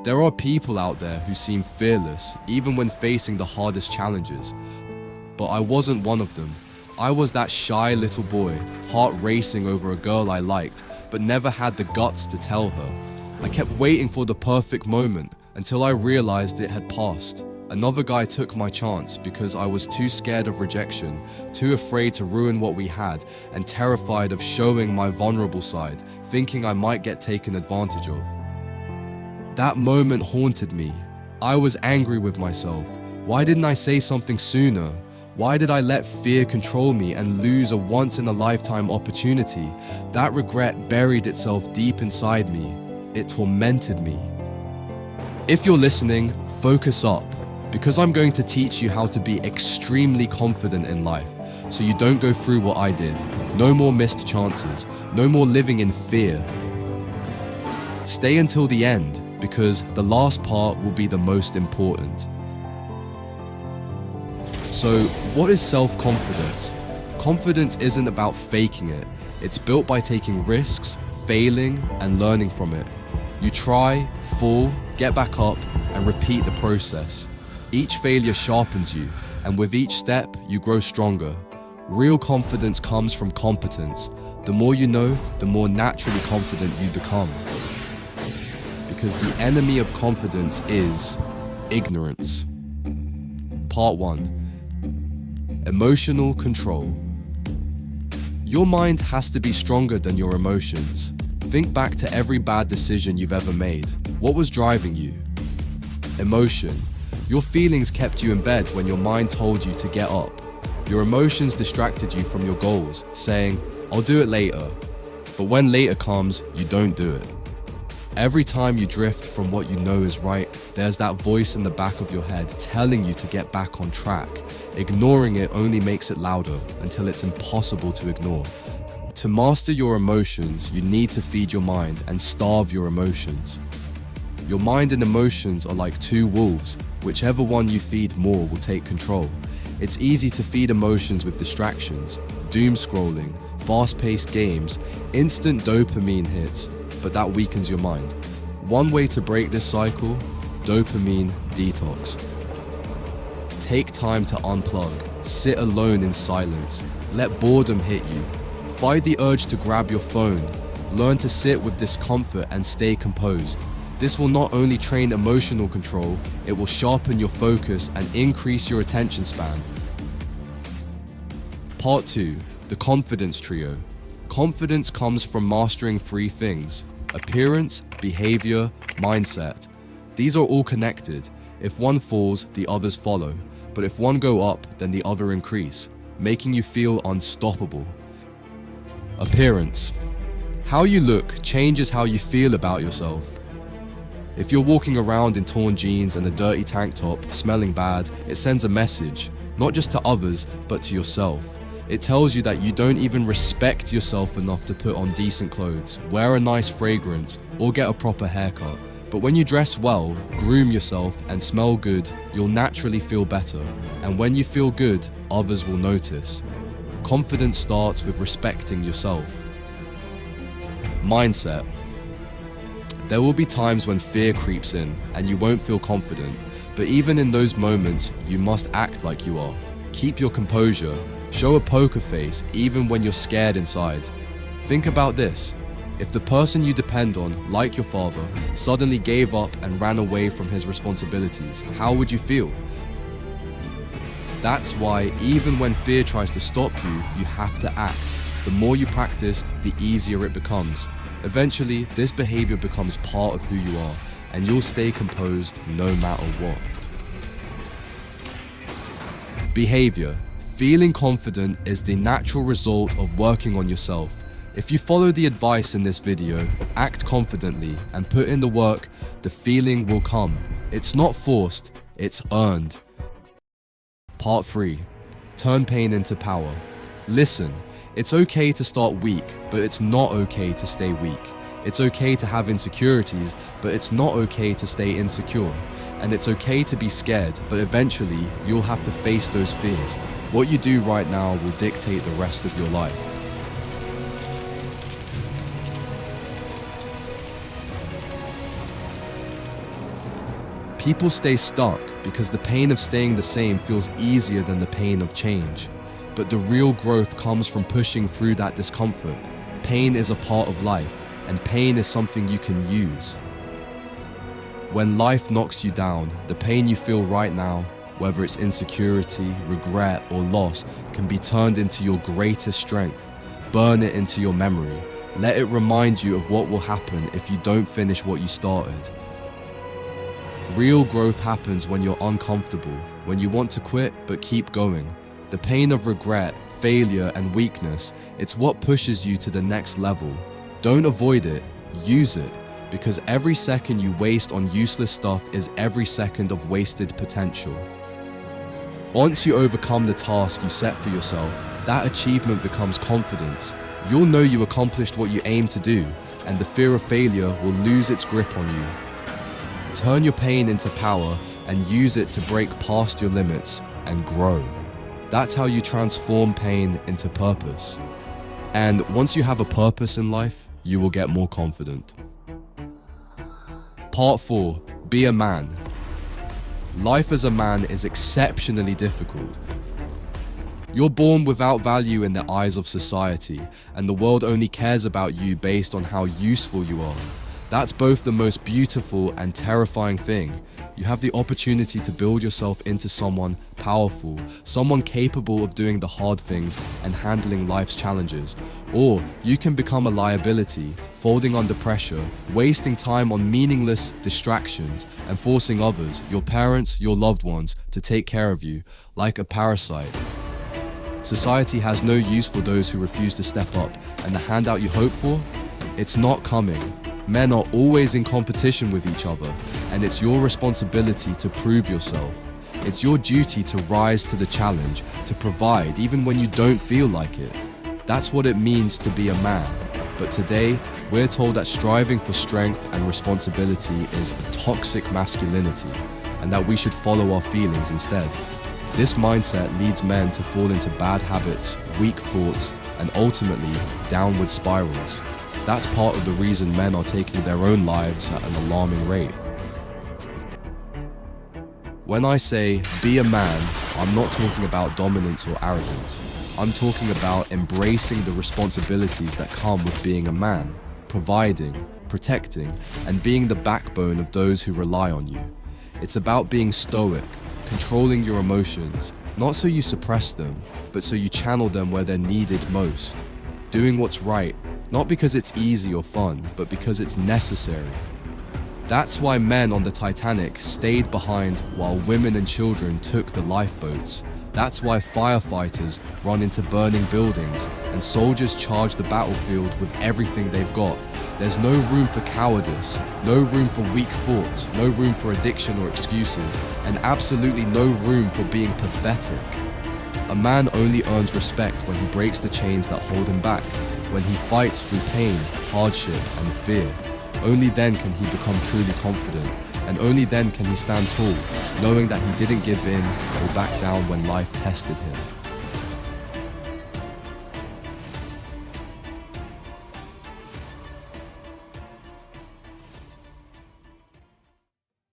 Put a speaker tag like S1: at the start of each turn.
S1: There are people out there who seem fearless even when facing the hardest challenges, but I wasn't one of them. I was that shy little boy, heart racing over a girl I liked, but never had the guts to tell her. I kept waiting for the perfect moment until I realized it had passed. Another guy took my chance because I was too scared of rejection, too afraid to ruin what we had, and terrified of showing my vulnerable side, thinking I might get taken advantage of. That moment haunted me. I was angry with myself. Why didn't I say something sooner? Why did I let fear control me and lose a once-in-a-lifetime opportunity? That regret buried itself deep inside me. It tormented me. If you're listening, focus up, because I'm going to teach you how to be extremely confident in life, so you don't go through what I did. No more missed chances, no more living in fear. Stay until the end, because the last part will be the most important. So, what is self-confidence? Confidence isn't about faking it. It's built by taking risks, failing, and learning from it. You try, fall, get back up, and repeat the process. Each failure sharpens you, and with each step, you grow stronger. Real confidence comes from competence. The more you know, the more naturally confident you become. Because the enemy of confidence is ignorance. Part 1. Emotional control. Your mind has to be stronger than your emotions. Think back to every bad decision you've ever made. What was driving you? Emotion. Your feelings kept you in bed when your mind told you to get up. Your emotions distracted you from your goals, saying, "I'll do it later." But when later comes, you don't do it. Every time you drift from what you know is right, there's that voice in the back of your head telling you to get back on track. Ignoring it only makes it louder until it's impossible to ignore. To master your emotions, you need to feed your mind and starve your emotions. Your mind and emotions are like two wolves. Whichever one you feed more will take control. It's easy to feed emotions with distractions, doom scrolling, fast-paced games, instant dopamine hits, but that weakens your mind. One way to break this cycle: dopamine detox. Take time to unplug, sit alone in silence, let boredom hit you. Fight the urge to grab your phone. Learn to sit with discomfort and stay composed. This will not only train emotional control, it will sharpen your focus and increase your attention span. Part 2. The confidence trio. Confidence comes from mastering 3 things: appearance, behavior, mindset. These are all connected. If one falls, the others follow. But if one go up, then the other increase, making you feel unstoppable. Appearance. How you look changes how you feel about yourself. If you're walking around in torn jeans and a dirty tank top, smelling bad, it sends a message, not just to others, but to yourself. It tells you that you don't even respect yourself enough to put on decent clothes, wear a nice fragrance, or get a proper haircut. But when you dress well, groom yourself, and smell good, you'll naturally feel better. And when you feel good, others will notice. Confidence starts with respecting yourself. Mindset. There will be times when fear creeps in and you won't feel confident, but even in those moments, you must act like you are. Keep your composure, show a poker face even when you're scared inside. Think about this: if the person you depend on, like your father, suddenly gave up and ran away from his responsibilities, how would you feel? That's why even when fear tries to stop you, you have to act. The more you practice, the easier it becomes. Eventually, this behavior becomes part of who you are, and you'll stay composed no matter what. Behavior. Feeling confident is the natural result of working on yourself. If you follow the advice in this video, act confidently, and put in the work, the feeling will come. It's not forced, it's earned. Part 3. Turn pain into power. Listen. It's okay to start weak, but it's not okay to stay weak. It's okay to have insecurities, but it's not okay to stay insecure. And it's okay to be scared, but eventually you'll have to face those fears. What you do right now will dictate the rest of your life. People stay stuck because the pain of staying the same feels easier than the pain of change. But the real growth comes from pushing through that discomfort. Pain is a part of life, and pain is something you can use. When life knocks you down, the pain you feel right now, whether it's insecurity, regret, or loss, can be turned into your greatest strength. Burn it into your memory. Let it remind you of what will happen if you don't finish what you started. Real growth happens when you're uncomfortable, when you want to quit but keep going. The pain of regret, failure, and weakness, it's what pushes you to the next level. Don't avoid it, use it, because every second you waste on useless stuff is every second of wasted potential. Once you overcome the task you set for yourself, that achievement becomes confidence. You'll know you accomplished what you aimed to do, and the fear of failure will lose its grip on you. Turn your pain into power and use it to break past your limits and grow. That's how you transform pain into purpose. And once you have a purpose in life, you will get more confident. Part 4. Be a man. Life as a man is exceptionally difficult. You're born without value in the eyes of society, and the world only cares about you based on how useful you are. That's both the most beautiful and terrifying thing. You have the opportunity to build yourself into someone powerful, someone capable of doing the hard things and handling life's challenges. Or you can become a liability, folding under pressure, wasting time on meaningless distractions, and forcing others, your parents, your loved ones, to take care of you, like a parasite. Society has no use for those who refuse to step up, and the handout you hope for? It's not coming. Men are always in competition with each other, and it's your responsibility to prove yourself. It's your duty to rise to the challenge, to provide even when you don't feel like it. That's what it means to be a man. But today, we're told that striving for strength and responsibility is a toxic masculinity, and that we should follow our feelings instead. This mindset leads men to fall into bad habits, weak thoughts, and ultimately downward spirals. That's part of the reason men are taking their own lives at an alarming rate. When I say be a man, I'm not talking about dominance or arrogance. I'm talking about embracing the responsibilities that come with being a man, providing, protecting, and being the backbone of those who rely on you. It's about being stoic, controlling your emotions, not so you suppress them, but so you channel them where they're needed most. Doing what's right, not because it's easy or fun, but because it's necessary. That's why men on the Titanic stayed behind while women and children took the lifeboats. That's why firefighters run into burning buildings and soldiers charge the battlefield with everything they've got. There's no room for cowardice, no room for weak thoughts, no room for addiction or excuses, and absolutely no room for being pathetic. A man only earns respect when he breaks the chains that hold him back, when he fights through pain, hardship, and fear. Only then can he become truly confident, and only then can he stand tall, knowing that he didn't give in or back down when life tested him.